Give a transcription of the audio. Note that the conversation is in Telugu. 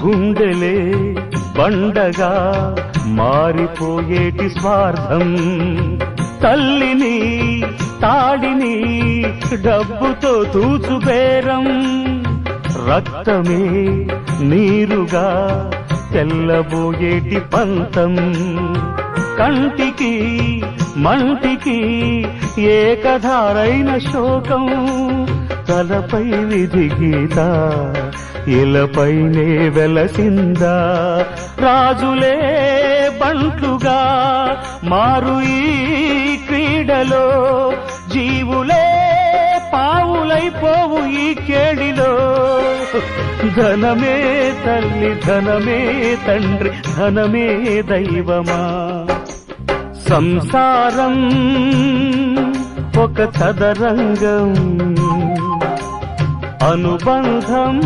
గుండెలే బండగా మారిపోయేటి స్వార్థం, తల్లిని తాడిని డబ్బుతో తూచుబేరం, రక్తమే నీరుగా తెల్లబోయేటి పంతం, కంటికి మంటికి ఏకధారైన శోకం, తలపై విధి గీత ఇలపైనే వెలసిందా, రాజులే బంట్లుగా మారు ఈ క్రీడలో, జీవులే పావులైపోవు ఈ కేడిలో, ధనమే తల్లి ధనమే తండ్రి ధనమే దైవమా, సంసారం ఒక చదరంగం, అనుబంధం